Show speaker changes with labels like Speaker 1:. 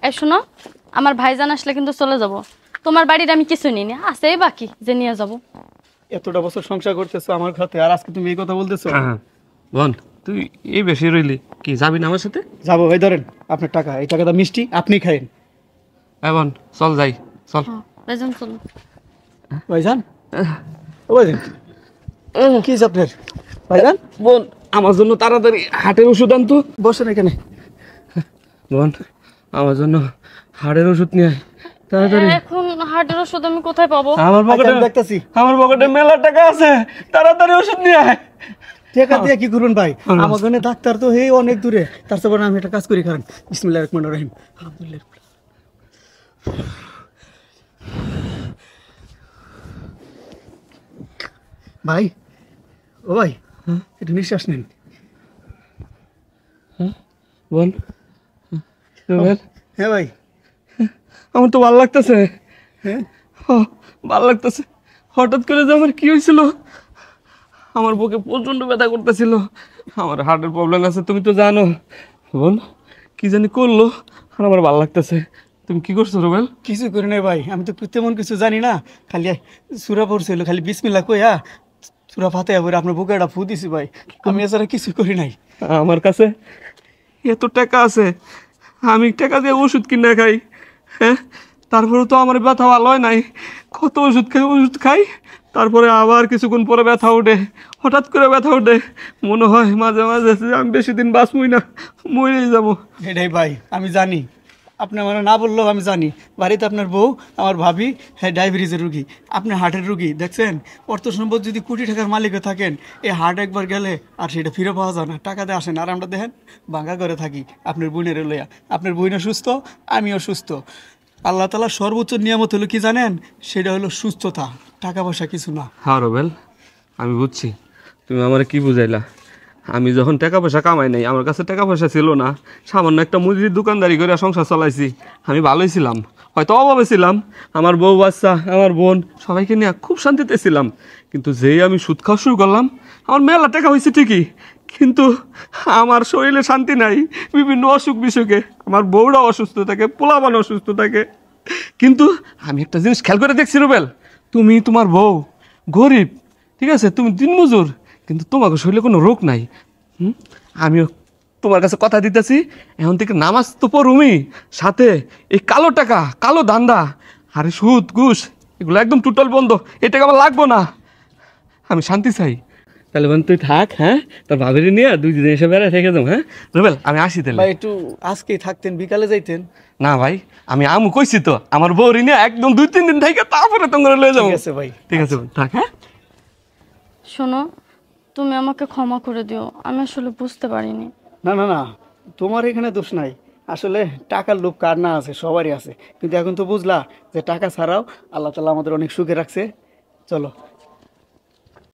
Speaker 1: এই শোনো, আমার ভাইজান আসলে কিন্তু চলে যাব। তোমার বাড়ির আমি কিছু নিই না, আছে বাকি যে নিয়ে যাব।
Speaker 2: এতটা বছর সংসার করতেছো আমার ঘরে, আর আজকে তুমি এই কথা বলতেছো?
Speaker 3: বোন তুই এই বেশি রইলি, কি যাবি না আমার সাথে?
Speaker 2: যাবো। এই ধরেন আপনার টাকা, এই টাকাটা মিষ্টি, আপনি খাইন।
Speaker 3: বোন চল যাই, চল।
Speaker 1: ভাইজান চলো।
Speaker 2: ভাইজান, ও ভাইজান, কি হয়েছে আপনার? ভাইজান
Speaker 3: বোন আমার জন্য তাড়াতাড়ি হাটের ওষুধ আনতো।
Speaker 2: বসেন এখানে।
Speaker 3: বোন আমার জন্য হাড়ের ওষুধ নিয়ে আয় তাড়াতাড়ি।
Speaker 1: এখন হার্টের ওষুধ আমি কোথায় পাবো?
Speaker 3: আমার পকেটে মেলা টাকা আছে, তাড়াতাড়ি ওষুধ নিয়ে আয়।
Speaker 2: টাকা দিয়ে কি করবেন ভাই? আমার জন্য ডাক্তার তো হে অনেক দূরে, তার সাথে আমি একটা কাজ করি। কারণ বিসমিল্লাহির রহমানির রহিম। আলহামদুলিল্লাহ। ভাই, ও ভাই, একটু নিঃশ্বাস নিন।
Speaker 3: বোন
Speaker 2: হ্যাঁ ভাই,
Speaker 3: আমার তো ভালো লাগতেছে।
Speaker 2: হ্যাঁ
Speaker 3: ভালো লাগতেছে। হঠাৎ করে যে আমার কি হয়েছিল, আমার বুকে প্রচন্ড ব্যথা করতেছিল। আমার হার্টের প্রবলেম আছে, তুমি তো জানো। বোন কি জানি করলো, আর আমার ভালো লাগতেছে। তুমি কি করছো রুবেল?
Speaker 2: কিছু করি নাই ভাই, আমি তো তেমন কিছু জানি না। খালি সুরা পড়ছিল, খালি বিসমিল্লাহ কইয়া সুরা ফাতিহা পড়ে আপনার বুকে একটা ফু দিছি ভাই। আমি এছাড়া কিছু করি নাই।
Speaker 3: আমার কাছে এত টাকা আছে, আমি টাকা দিয়ে ওষুধ কিনে খাই। হ্যাঁ, তারপরে তো আমার ব্যথা ভালো হয় নাই। কত ওষুধ খাই, তারপরে আবার কিছুক্ষণ পরে ব্যথা ওঠে। হঠাৎ করে ব্যথা ওঠে, মনে হয় মাঝে মাঝে যে আমি বেশি দিন বাঁচবই না, মরেই যাবো।
Speaker 2: এটাই ভাই আমি জানি, আপনি আমার না বললেও আমি জানি। বাড়িতে আপনার বউ, আমার ভাবি, হ্যাঁ ডায়াবেটিসের রুগী, আপনি হার্টের রুগী। দেখছেন, অর্থ সম্পদ যদি কোটি টাকার মালিকও থাকেন, এই হার্ট একবার গেলে আর সেটা ফিরে পাওয়া যায় না, টাকাতে আসেন। আর আমরা দেখেন ভাঙা করে থাকি আপনার বোনের লইয়া। আপনার বোনও সুস্থ, আমিও সুস্থ। আল্লাহ তাআলা সর্বোচ্চ নিয়ামত হলো কি জানেন? সেটা হলো সুস্থতা, টাকা পয়সা কিছু না।
Speaker 3: হ্যাঁ রুবেল, আমি বুঝছি তুমি আমার কি বুঝাইলা। আমি যখন টাকা পয়সা কামাই নাই, আমার কাছে টাকা পয়সা ছিল না, সামান্য একটা মুদির দোকানদারি করে সংসার চালাইছি। আমি ভালোই ছিলাম, হয়তো অভাবে ছিলাম। আমার বউ বাচ্চা, আমার বোন, সবাইকে নিয়ে খুব শান্তিতে ছিলাম। কিন্তু যেই আমি সুদ খাওয়া শুরু করলাম, আমার মেলা টাকা হয়েছে ঠিকই, কিন্তু আমার শরীরে শান্তি নাই। বিভিন্ন অসুখ বিসুখে আমার বউরা অসুস্থ থাকে, পোলাপান অসুস্থ থাকে। কিন্তু আমি একটা জিনিস খেয়াল করে দেখছি রুবেল, তুমি তোমার বউ গরিব, ঠিক আছে, তুমি দিনমজুর, কিন্তু তোমাকে শরীরে কোনো রোগ নাই। আমিও তোমার কাছে কথা দিতেছি, এখন থেকে নামাজ তো পড়ুমি, সাথে এই কালো টাকা, কালো ধান্দা, আর সুদ ঘুষ এগুলো একদম টোটাল বন্ধ। এই টাকা আমার লাগবো না, আমি শান্তি চাই। তাহলে বোন তুই থাক, হ্যাঁ, তোর ভাবির নিয়ে 2 দিন এসে বেড়ায় থেকে যাবো। হ্যাঁ রুবেল, আমি আসি তাহলে।
Speaker 2: ভাই একটু আজকেই থাকতেন, বিকালে যাইতেন।
Speaker 3: না ভাই, আমি আমু কইছি তো, আমার বউরি নিয়ে একদম 2-3 দিন থেকে তারপরে তোমরা লয়ে যাবো।
Speaker 2: ঠিক আছে ভাই,
Speaker 3: ঠিক আছে থাক। হ্যাঁ
Speaker 1: শোনো, তুমি আমাকে ক্ষমা করে দিও, আমি আসলে বুঝতে পারিনি।
Speaker 2: না না না, তোমার এখানে দোষ নাই। আসলে টাকার লোভ কার না আছে, সবারই আছে। কিন্তু এখন তো বুঝলা যে টাকা ছাড়াও আল্লাহ তাআলা আমাদের অনেক সুখে রাখছে। চলো।